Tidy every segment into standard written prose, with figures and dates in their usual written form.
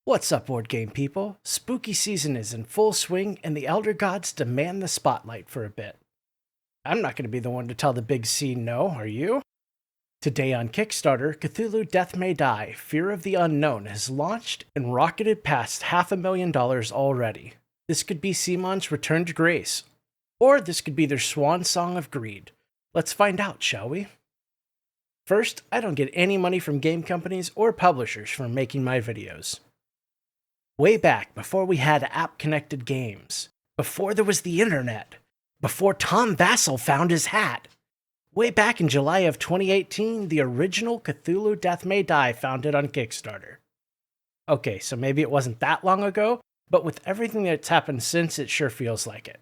What's up, board game people? Spooky season is in full swing, and the Elder Gods demand the spotlight for a bit. I'm not going to be the one to tell the big C no, are you? Today on Kickstarter, Cthulhu Death May Die, Fear of the Unknown has launched and rocketed past $500,000 already. This could be CMON's return to grace, or this could be their swan song of greed. Let's find out, shall we? First, I don't get any money from game companies or publishers for making my videos. Way back before we had app-connected games, before there was the internet, before Tom Vassell found his hat. Way back in July of 2018, the original Cthulhu Death May Die found it on Kickstarter. Okay, so maybe it wasn't that long ago, but with everything that's happened since, it sure feels like it.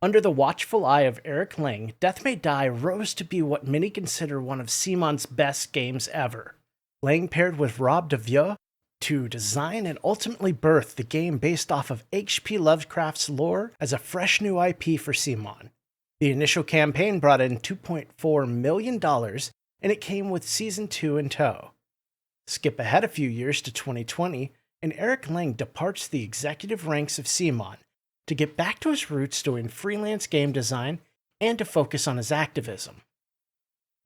Under the watchful eye of Eric Lang, Death May Die rose to be what many consider one of CMON's best games ever. Lang paired with Rob DeVieux to design and ultimately birth the game based off of H.P. Lovecraft's lore as a fresh new IP for CMON. The initial campaign brought in $2.4 million, and it came with Season 2 in tow. Skip ahead a few years to 2020, and Eric Lang departs the executive ranks of CMON to get back to his roots doing freelance game design and to focus on his activism.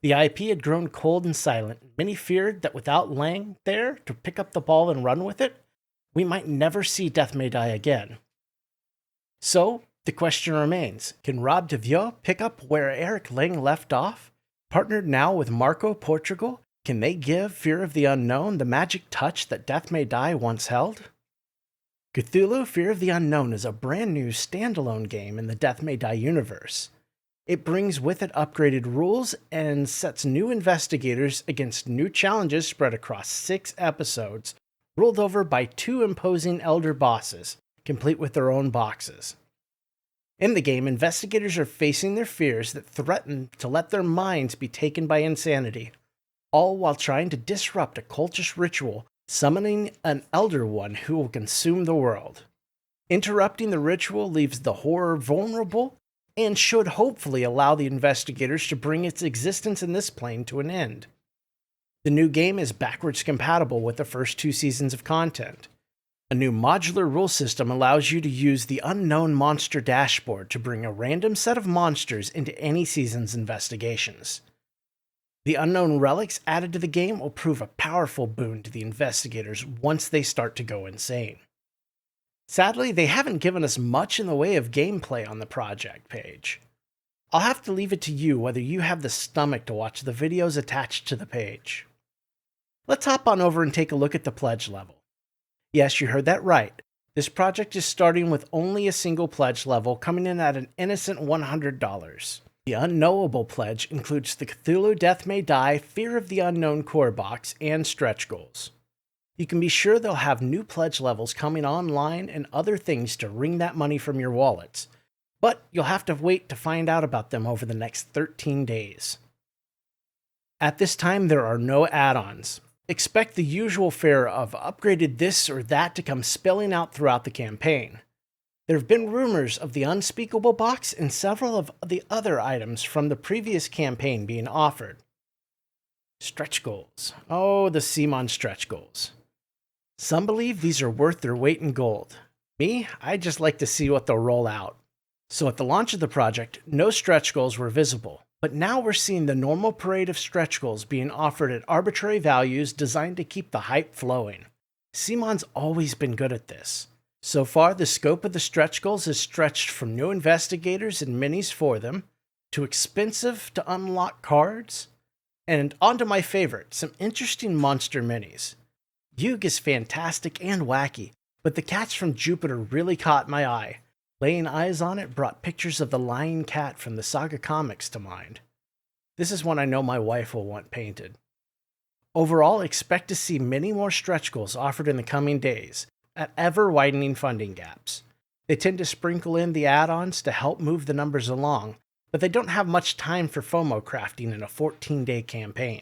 The IP had grown cold and silent, and many feared that without Lang there to pick up the ball and run with it, we might never see Death May Die again. So, the question remains, can Rob DeVieux pick up where Eric Lang left off? Partnered now with Marco Portugal, can they give Fear of the Unknown the magic touch that Death May Die once held? Cthulhu Fear of the Unknown is a brand new standalone game in the Death May Die universe. It brings with it upgraded rules and sets new investigators against new challenges spread across 6 episodes, ruled over by 2 imposing elder bosses, complete with their own boxes. In the game, investigators are facing their fears that threaten to let their minds be taken by insanity, all while trying to disrupt a cultish ritual, summoning an Elder One who will consume the world. Interrupting the ritual leaves the horror vulnerable and should hopefully allow the investigators to bring its existence in this plane to an end. The new game is backwards compatible with the first 2 seasons of content. A new modular rule system allows you to use the Unknown Monster dashboard to bring a random set of monsters into any season's investigations. The unknown relics added to the game will prove a powerful boon to the investigators once they start to go insane. Sadly, they haven't given us much in the way of gameplay on the project page. I'll have to leave it to you whether you have the stomach to watch the videos attached to the page. Let's hop on over and take a look at the pledge level. Yes, you heard that right. This project is starting with only a single pledge level, coming in at an innocent $100. The unknowable pledge includes the Cthulhu Death May Die Fear of the Unknown core box and stretch goals. You can be sure they'll have new pledge levels coming online and other things to wring that money from your wallets, but you'll have to wait to find out about them over the next 13 days. At this time, there are no add-ons. Expect the usual fare of upgraded this or that to come spilling out throughout the campaign. There have been rumors of the Unspeakable box and several of the other items from the previous campaign being offered. Stretch goals. Oh, the CMON stretch goals. Some believe these are worth their weight in gold. Me, I just like to see what they'll roll out. So at the launch of the project, no stretch goals were visible, but now we're seeing the normal parade of stretch goals being offered at arbitrary values designed to keep the hype flowing. CMON's always been good at this. So far, the scope of the stretch goals is stretched from new investigators and minis for them, to expensive to unlock cards, and onto my favorite, some interesting monster minis. Yug is fantastic and wacky, but the cats from Jupiter really caught my eye. Laying eyes on it brought pictures of the lion cat from the Saga comics to mind. This is one I know my wife will want painted. Overall, expect to see many more stretch goals offered in the coming days, at ever-widening funding gaps. They tend to sprinkle in the add-ons to help move the numbers along, but they don't have much time for FOMO crafting in a 14-day campaign.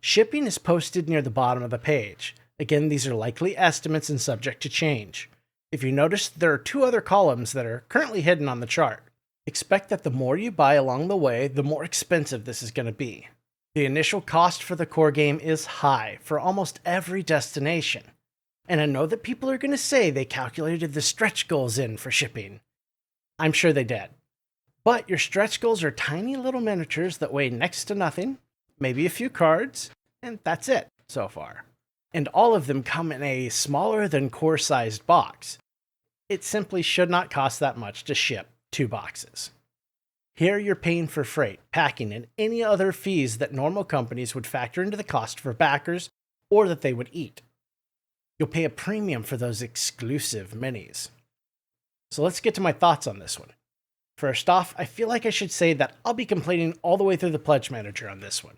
Shipping is posted near the bottom of the page. Again, these are likely estimates and subject to change. If you notice, there are 2 other columns that are currently hidden on the chart. Expect that the more you buy along the way, the more expensive this is going to be. The initial cost for the core game is high for almost every destination. And I know that people are going to say they calculated the stretch goals in for shipping. I'm sure they did. But your stretch goals are tiny little miniatures that weigh next to nothing, maybe a few cards, and that's it so far. And all of them come in a smaller than core-sized box. It simply should not cost that much to ship 2 boxes. Here you're paying for freight, packing, and any other fees that normal companies would factor into the cost for backers or that they would eat. You'll pay a premium for those exclusive minis. So let's get to my thoughts on this one. First off, I feel like I should say that I'll be complaining all the way through the pledge manager on this one.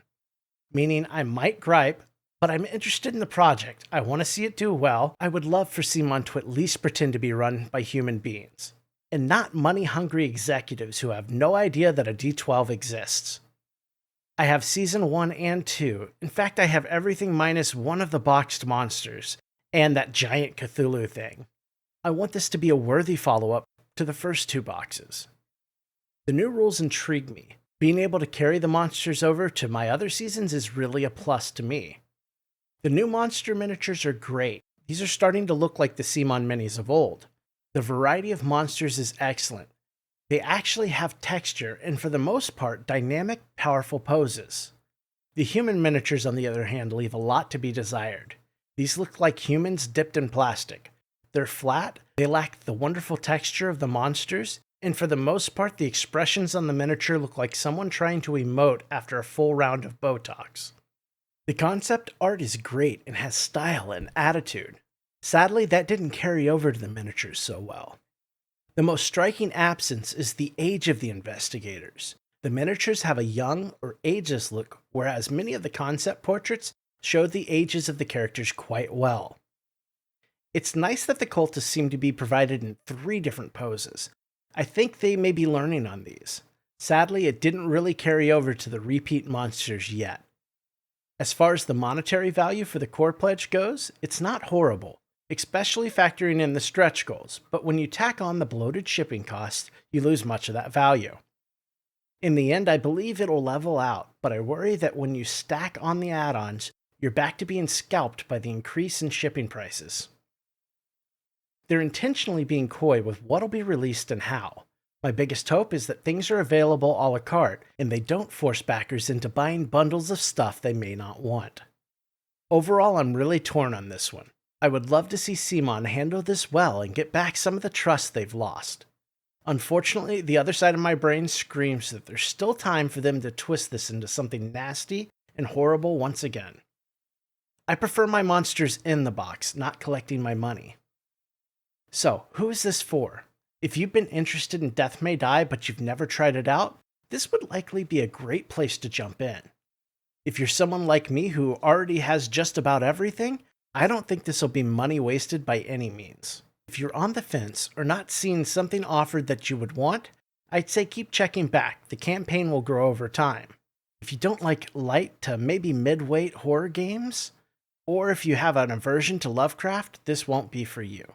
Meaning I might gripe, but I'm interested in the project. I want to see it do well. I would love for CMON to at least pretend to be run by human beings, and not money-hungry executives who have no idea that a D12 exists. I have Season 1 and 2. In fact, I have everything minus one of the boxed monsters, and that giant Cthulhu thing. I want this to be a worthy follow-up to the first 2 boxes. The new rules intrigue me. Being able to carry the monsters over to my other seasons is really a plus to me. The new monster miniatures are great. These are starting to look like the CMON minis of old. The variety of monsters is excellent. They actually have texture and, for the most part, dynamic, powerful poses. The human miniatures, on the other hand, leave a lot to be desired. These look like humans dipped in plastic. They're flat, they lack the wonderful texture of the monsters, and for the most part, the expressions on the miniature look like someone trying to emote after a full round of Botox. The concept art is great and has style and attitude. Sadly, that didn't carry over to the miniatures so well. The most striking absence is the age of the investigators. The miniatures have a young or ageless look, whereas many of the concept portraits show the ages of the characters quite well. It's nice that the cultists seem to be provided in 3 different poses. I think they may be learning on these. Sadly, it didn't really carry over to the repeat monsters yet. As far as the monetary value for the core pledge goes, it's not horrible, especially factoring in the stretch goals, but when you tack on the bloated shipping costs, you lose much of that value. In the end, I believe it'll level out, but I worry that when you stack on the add-ons, you're back to being scalped by the increase in shipping prices. They're intentionally being coy with what'll be released and how. My biggest hope is that things are available a la carte, and they don't force backers into buying bundles of stuff they may not want. Overall, I'm really torn on this one. I would love to see CMON handle this well and get back some of the trust they've lost. Unfortunately, the other side of my brain screams that there's still time for them to twist this into something nasty and horrible once again. I prefer my monsters in the box, not collecting my money. So, who is this for? If you've been interested in Death May Die but you've never tried it out, this would likely be a great place to jump in. If you're someone like me who already has just about everything, I don't think this will be money wasted by any means. If you're on the fence or not seeing something offered that you would want, I'd say keep checking back. The campaign will grow over time. If you don't like light to maybe mid-weight horror games, or if you have an aversion to Lovecraft, this won't be for you.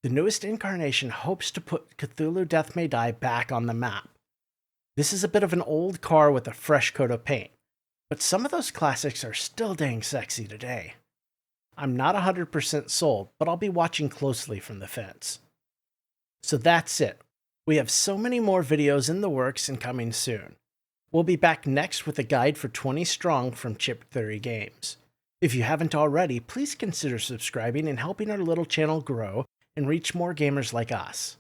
The newest incarnation hopes to put Cthulhu Death May Die back on the map. This is a bit of an old car with a fresh coat of paint, but some of those classics are still dang sexy today. I'm not 100% sold, but I'll be watching closely from the fence. So that's it. We have so many more videos in the works and coming soon. We'll be back next with a guide for 20 Strong from Chip Theory Games. If you haven't already, please consider subscribing and helping our little channel grow and reach more gamers like us.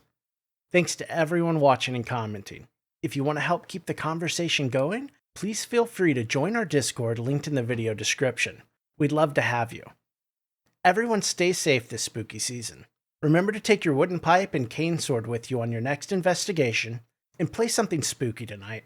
Thanks to everyone watching and commenting. If you want to help keep the conversation going, please feel free to join our Discord linked in the video description. We'd love to have you. Everyone stay safe this spooky season. Remember to take your wooden pipe and cane sword with you on your next investigation, and play something spooky tonight.